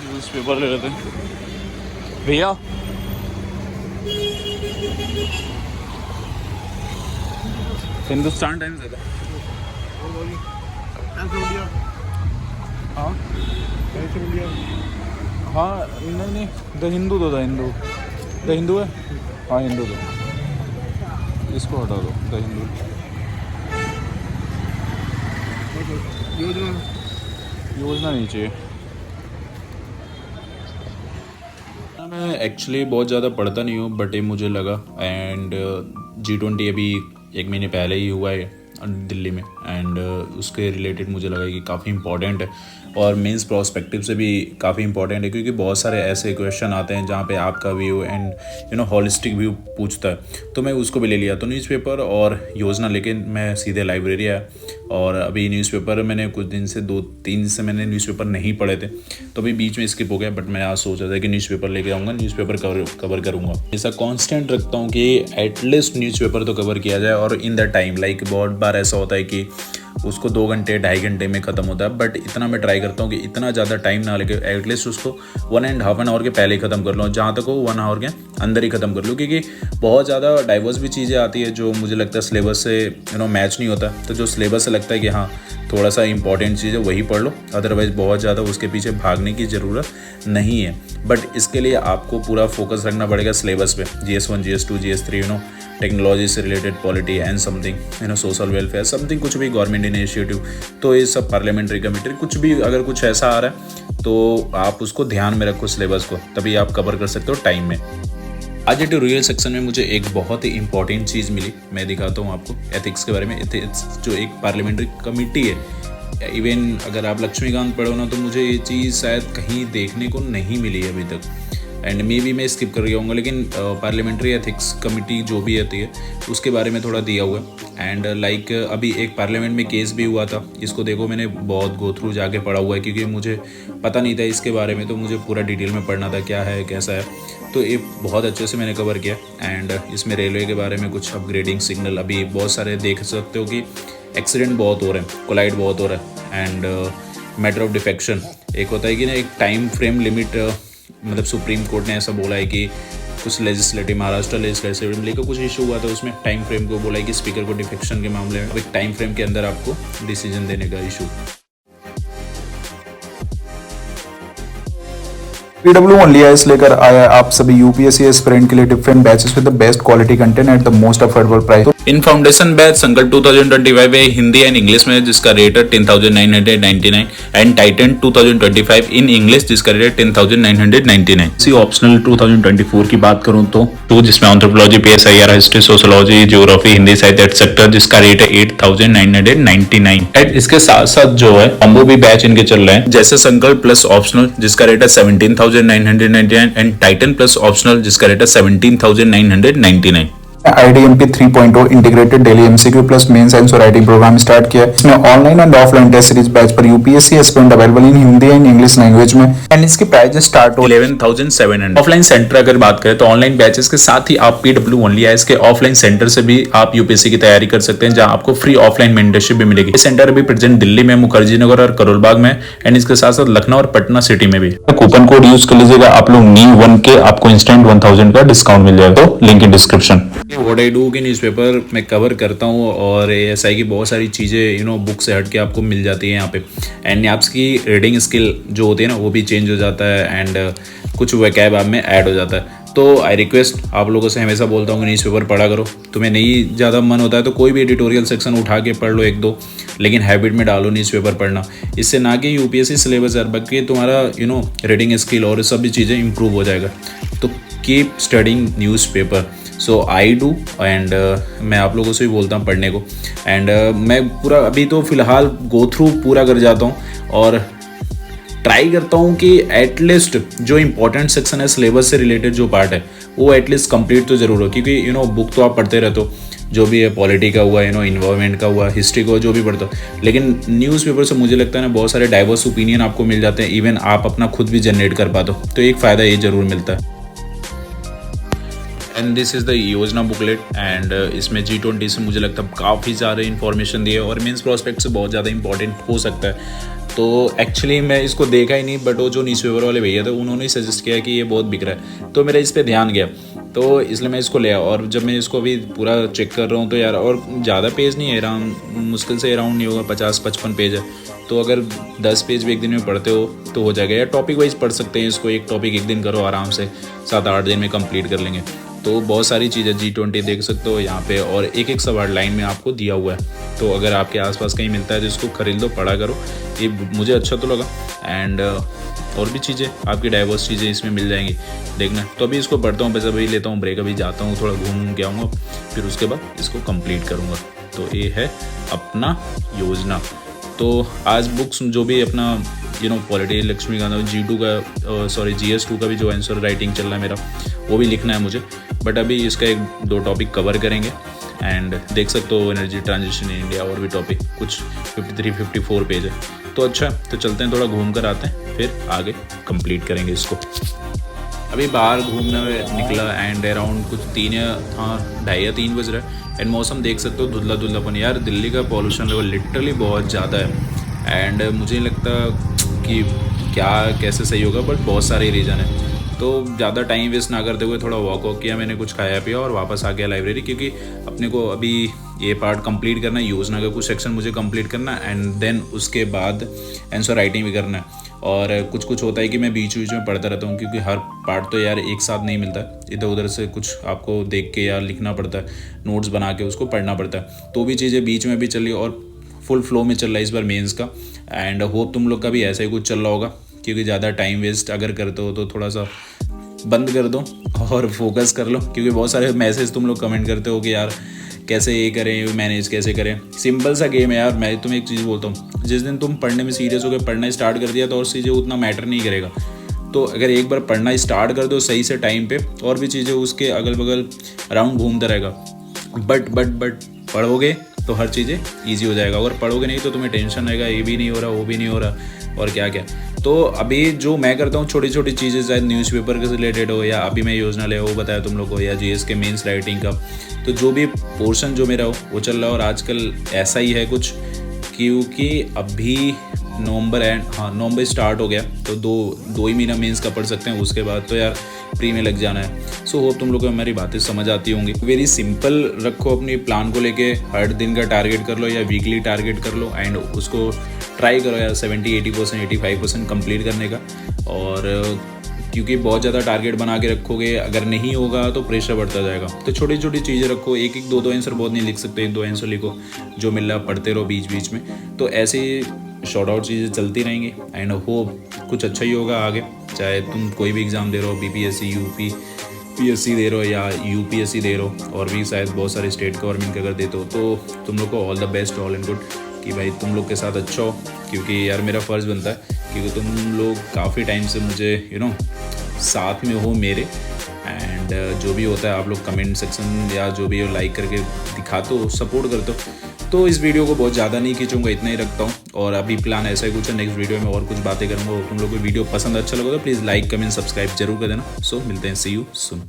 Newspaper ले लेते हैं भैया। हिंदुस्तान टाइम्स है। हाँ हाँ, नहीं नहीं, द हिंदू दो, द हिंदू है। हाँ हिंदू दो, इसको हटा दो, द हिंदू। योजना नहीं चाहिए। मैं एक्चुअली बहुत ज़्यादा पढ़ता नहीं हूँ, बट ये मुझे लगा। एंड G20 अभी 1 महीने पहले ही हुआ है दिल्ली में, एंड उसके रिलेटेड मुझे लगा कि काफ़ी इंपॉर्टेंट है और मेंस प्रोस्पेक्टिव से भी काफ़ी इंपॉर्टेंट है, क्योंकि बहुत सारे ऐसे क्वेश्चन आते हैं जहाँ पे आपका व्यू एंड हॉलिस्टिक व्यू पूछता है। तो मैं उसको भी ले लिया, तो न्यूज़पेपर और योजना लेके मैं सीधे लाइब्रेरी आया। और अभी न्यूज़पेपर मैंने कुछ दिन से 2-3 से मैंने न्यूज़पेपर नहीं पढ़े थे, तो अभी बीच में स्किप हो गया। बट मैं आज सोचा था कि न्यूज़पेपर लेके आऊँगा, न्यूज़पेपर कवर करूँगा। ऐसा कॉन्स्टेंट रखता हूँ कि एटलीस्ट न्यूज़पेपर तो कवर किया जाए, और इन द टाइम। लाइक बहुत बार ऐसा होता है कि उसको 2 घंटे 2.5 घंटे में ख़त्म होता है, बट इतना मैं ट्राई करता हूँ कि इतना ज़्यादा टाइम ना लगे, एटलीस्ट उसको 1.5 आवर के पहले ही ख़त्म कर लो, जहाँ तक हो 1 आवर के अंदर ही ख़त्म कर लो। क्योंकि बहुत ज़्यादा डाइवर्स भी चीज़ें आती है जो मुझे लगता है सिलेबस से मैच नहीं होता। तो जो सिलेबस से लगता है कि हाँ थोड़ा सा इंपॉर्टेंट चीज़ है वही पढ़ लो, अदरवाइज़ बहुत ज़्यादा उसके पीछे भागने की ज़रूरत नहीं है। बट इसके लिए आपको पूरा फोकस रखना पड़ेगा सिलेबस पे, GS1 GS2 GS3 टेक्नोलॉजी से related, polity and something social welfare something, कुछ भी गवर्नमेंट इनिशिएटिव, तो ये सब पार्लियामेंट्री कमेटी, कुछ भी अगर कुछ ऐसा आ रहा है तो आप उसको ध्यान में रखो सिलेबस को, तभी आप कवर कर सकते हो टाइम में। आज ट्यूटोरियल सेक्शन में मुझे एक बहुत ही इंपॉर्टेंट चीज़ मिली, मैं दिखाता हूँ आपको एथिक्स के बारे में। एथिक्स जो एक पार्लियामेंट्री कमेटी है, इवन अगर आप लक्ष्मीकांत पढ़ो ना, तो मुझे ये चीज़ शायद कहीं देखने को नहीं मिली अभी तक, एंड मे भी मैं स्किप कर गया हूँगा। लेकिन पार्लियामेंट्री एथिक्स कमेटी जो भी आती है उसके बारे में थोड़ा दिया हुआ है। एंड लाइक अभी एक पार्लियामेंट में केस भी हुआ था, इसको देखो मैंने बहुत गो थ्रू जाके पढ़ा हुआ है, क्योंकि मुझे पता नहीं था इसके बारे में, तो मुझे पूरा डिटेल में पढ़ना था क्या है कैसा है। तो ये बहुत अच्छे से मैंने कवर किया। एंड इसमें रेलवे के बारे में कुछ अपग्रेडिंग सिग्नल, अभी बहुत सारे देख सकते हो कि एक्सीडेंट बहुत हो रहे हैं, कोलाइड बहुत हो रहा है। एंड मैटर ऑफ डिफेक्शन, एक होता है कि ना एक टाइम फ्रेम लिमिट, मतलब सुप्रीम कोर्ट ने ऐसा बोला है कि कुछ लेजिस्लेटिव, महाराष्ट्र लेजिस्लेटिव लेकर कुछ इशू हुआ था, उसमें टाइम फ्रेम को बोला है कि स्पीकर को डिफेक्शन के मामले में एक टाइम फ्रेम के अंदर आपको डिसीजन देने का इशू। PW ओनली आईएएस लेकर आया आप सभी यूपीएससी एस्पिरेंट के लिए different batches with the best quality content at the most affordable price. In foundation batch संकल्प 2025 है हिंदी एंड इंग्लिश में, जिसका रेट है 10,999, एंड टाइटन 2025 इन इंग्लिश जिसका रेट है 10,999। इसी ऑप्शनल 2024 की बात करूं तो जिसमें anthropology, PSIR, history, sociology, geography, Hindi साहित्य एटसेट्रा, जिसका रेट है 8,999। एंड इसके साथ साथ जो है कॉम्बो भी बैच इनके चल रहे हैं, जैसे संकल्प प्लस ऑप्शनल जिसका रेट है 17,999, एंड टाइटन प्लस ऑप्शनल जिसका रेट है 17,999। IDMP 3.0 integrated daily MCQ plus main science और राइटिंग प्रोग्राम स्टार्ट किया है। इसमें online and offline test series batch पर UPSC aspirant available in Hindi and English language में, एंड इसके प्राइस स्टार्ट हो 11,700। ऑफलाइन सेंटर अगर बात करें तो ऑनलाइन बैचेस के साथ ही आप PW ओनली आईएएस के ऑफलाइन सेंटर से भी आप यूपीएससी की तैयारी कर सकते हैं, जहां आपको फ्री ऑफलाइन मेंटरशिप भी मिलेगी। ये सेंटर अभी प्रेजेंट दिल्ली में, मुखर्जी नगर और करोल बाग में, एंड इसके साथ साथ लखनऊ और पटना सिटी में भी। कूपन कोड यूज कर लीजिएगा आप लोग NEW1 के, आपको इंस्टेंट 1000 का डिस्काउंट मिल जाएगा, तो link in description. What I do कि न्यूज़पेपर मैं कवर करता हूँ, और ऐसा है कि बहुत सारी चीज़ें बुक से हट के आपको मिल जाती है यहाँ पे। एंड आपकी रीडिंग स्किल जो होती है ना वो भी चेंज हो जाता है, एंड कुछ वैकैब आप में ऐड हो जाता है। तो आई रिक्वेस्ट आप लोगों से हमेशा बोलता हूँ कि न्यूज़पेपर पढ़ा करो। तुम्हें नहीं ज़्यादा मन होता है तो कोई भी एडिटोरियल सेक्शन उठा के पढ़ लो 1-2, लेकिन हैबिट में डालो न्यूज़पेपर पढ़ना। इससे ना कि यूपीएससी सिलेबस है, बल्कि तुम्हारा रीडिंग स्किल और सब भी चीज़ें इंप्रूव हो जाएगा। तो keep studying newspaper. So I do, and मैं आप लोगों से भी बोलता हूँ पढ़ने को। एंड मैं पूरा अभी तो फ़िलहाल गो थ्रू पूरा कर जाता हूँ, और ट्राई करता हूँ कि एटलीस्ट जो इंपॉर्टेंट सेक्शन है सिलेबस से रिलेटेड जो पार्ट है वो एटलीस्ट कंप्लीट तो ज़रूर हो, क्योंकि बुक तो आप पढ़ते रहते हो, जो भी है पॉलिटी का हुआ, इन्वायरमेंट का हुआ, हिस्ट्री का, जो भी पढ़ते हो। लेकिन न्यूज़पेपर से मुझे लगता है ना बहुत सारे डाइवर्स ओपिनियन आपको मिल जाते हैं, इवन आप अपना खुद भी जनरेट कर पाते हो, तो एक फ़ायदा ये ज़रूर मिलता है। एंड दिस इज़ द योजना बुकलेट एंड इसमें G20 से मुझे लगता है काफ़ी सारे इन्फॉर्मेशन दिए और मेंस प्रोस्पेक्ट से बहुत ज़्यादा इंपॉर्टेंट हो सकता है। तो एक्चुअली मैं इसको देखा ही नहीं, बट वो जो न्यूज़पेपर वाले भैया थे उन्होंने सजेस्ट किया कि ये बहुत बिक रहा है, तो मेरा इस पर ध्यान गया, तो इसलिए मैं इसको ले आया। और जब मैं इसको अभी पूरा चेक कर रहा हूँ तो यार, और ज़्यादा पेज नहीं है, अराउंड मुश्किल से अराउंड नहीं होगा 50-55 पेज है। तो अगर 10 पेज भी एक दिन में पढ़ते हो तो हो जाएगा, या टॉपिक वाइज पढ़ सकते हैं इसको, एक टॉपिक एक दिन करो आराम से, 7-8 दिन में कंप्लीट कर लेंगे। तो बहुत सारी चीज़ें G20 देख सकते हो यहाँ पे, और एक एक सवाल लाइन में आपको दिया हुआ है। तो अगर आपके आसपास कहीं मिलता है तो इसको खरीद लो, पढ़ा करो, ये मुझे अच्छा तो लगा। एंड और भी चीज़ें आपकी डाइवर्स चीज़ें इसमें मिल जाएंगी देखना। तो अभी इसको पढ़ता हूँ, बस अभी लेता हूँ ब्रेक, अभी जाता हूँ थोड़ा घूम के आऊँगा, फिर उसके बाद इसको कंप्लीट करूँगा। तो ये है अपना योजना। तो आज बुक्स जो भी अपना पॉलिटी लक्ष्मीकांत G2 का GS2 का भी जो आंसर राइटिंग चल रहा है मेरा, वो भी लिखना है मुझे, बट अभी इसका 1-2 टॉपिक कवर करेंगे। एंड देख सकते हो एनर्जी ट्रांजिशन इन इंडिया, और भी टॉपिक कुछ 53-54 पेज है। तो अच्छा, तो चलते हैं, थोड़ा घूम कर आते हैं, फिर आगे कंप्लीट करेंगे इसको। अभी बाहर घूमने निकला एंड अराउंड कुछ 2:30 या 3 बज रहा है। एंड मौसम देख सकते हो धुंधला धुंधलापन, यार दिल्ली का पॉल्यूशन लेवल लिटरली बहुत ज़्यादा है। एंड मुझे नहीं लगता कि क्या कैसे सही होगा, बट बहुत सारे रीज़न है। तो ज़्यादा टाइम वेस्ट ना करते हुए थोड़ा वॉक किया मैंने, कुछ खाया पिया और वापस आ गया लाइब्रेरी, क्योंकि अपने को अभी ये पार्ट कंप्लीट करना है, योजना का कुछ सेक्शन मुझे कंप्लीट करना है, एंड देन उसके बाद आंसर राइटिंग भी करना है। और कुछ कुछ होता है कि मैं बीच बीच में पढ़ता रहता हूँ, क्योंकि हर पार्ट तो यार एक साथ नहीं मिलता, इधर उधर से कुछ आपको देख के यार लिखना पड़ता है, नोट्स बना के उसको पढ़ना पड़ता है। तो भी चीज़ें बीच में भी चली और फुल फ्लो में चल रहा है इस बार मेंस का। एंड होप तुम लोग का भी ऐसा ही कुछ चल रहा होगा, क्योंकि ज़्यादा टाइम वेस्ट अगर करते हो तो थोड़ा सा बंद कर दो और फोकस कर लो, क्योंकि बहुत सारे मैसेज तुम लोग कमेंट करते हो कि यार कैसे ये करें, मैनेज कैसे करें। सिंपल सा गेम है यार। मैं तुम्हें एक चीज़ बोलता हूँ, जिस दिन तुम पढ़ने में सीरियस होकर पढ़ना स्टार्ट कर दिया तो और चीज़ें उतना मैटर नहीं करेगा। तो अगर एक बार पढ़ना स्टार्ट कर दो सही से टाइम पे, और भी चीज़ें उसके अगल बगल अराउंड घूमता रहेगा। बट पढ़ोगे तो हर चीज़ें ईजी हो जाएगा, और पढ़ोगे नहीं तो तुम्हें टेंशन रहेगा, ये भी नहीं हो रहा, वो भी नहीं हो रहा, और क्या क्या। तो अभी जो मैं करता हूँ छोटी छोटी चीज़ें, चाहे न्यूज़पेपर के रिलेटेड हो, या अभी मैं योजना ले वो बताया तुम लोग को, या GS के मेंस राइटिंग का, तो जो भी पोर्शन जो मेरा हो वो चल रहा है। और आजकल ऐसा ही है कुछ, क्योंकि अभी नवंबर स्टार्ट हो गया, तो दो ही महीना मेंस का पढ़ सकते हैं, उसके बाद तो यार प्री में लग जाना है। सो होप तुम लोग को हमारी बातें समझ आती होंगी। वेरी सिंपल रखो अपनी प्लान को लेके, हर दिन का टारगेट कर लो या वीकली टारगेट कर लो, एंड उसको ट्राई करो यार 70-80%, 85% कंप्लीट करने का। और क्योंकि बहुत ज़्यादा टारगेट बना के रखोगे, अगर नहीं होगा तो प्रेशर बढ़ता जाएगा। तो छोटी छोटी चीज़ें रखो, एक 2 आंसर बहुत नहीं लिख सकते, 1-2 आंसर लिखो, जो मिल रहा पढ़ते रहो बीच बीच में। तो ऐसे शॉर्ट आउट चीज़ें चलती रहेंगी, एंड होप कुछ अच्छा ही होगा आगे। चाहे तुम कोई भी एग्ज़ाम दे रहे हो, BPSC UPSC दे रहे हो या UPSC दे रहे हो, और भी शायद बहुत सारे स्टेट गवर्नमेंट के अगर देते हो, तो तुम लोग को all the best, all and good, कि भाई तुम लोग के साथ अच्छा हो। क्योंकि यार मेरा फ़र्ज़ बनता है, क्योंकि तुम लोग काफ़ी टाइम से मुझे साथ में हो मेरे। एंड जो भी होता है आप लोग कमेंट सेक्शन या जो भी लाइक करके दिखाते हो, सपोर्ट करते हो। तो इस वीडियो को बहुत ज़्यादा नहीं खींचूंगा, इतना ही रखता हूँ। और अभी प्लान ऐसा ही कुछ है, नेक्स्ट वीडियो में और कुछ बातें करूँगा। तुम लोग को वीडियो पसंद अच्छा लगा तो प्लीज़ लाइक, कमेंट, सब्सक्राइब जरूर कर देना। सो मिलते हैं, सी यू सून।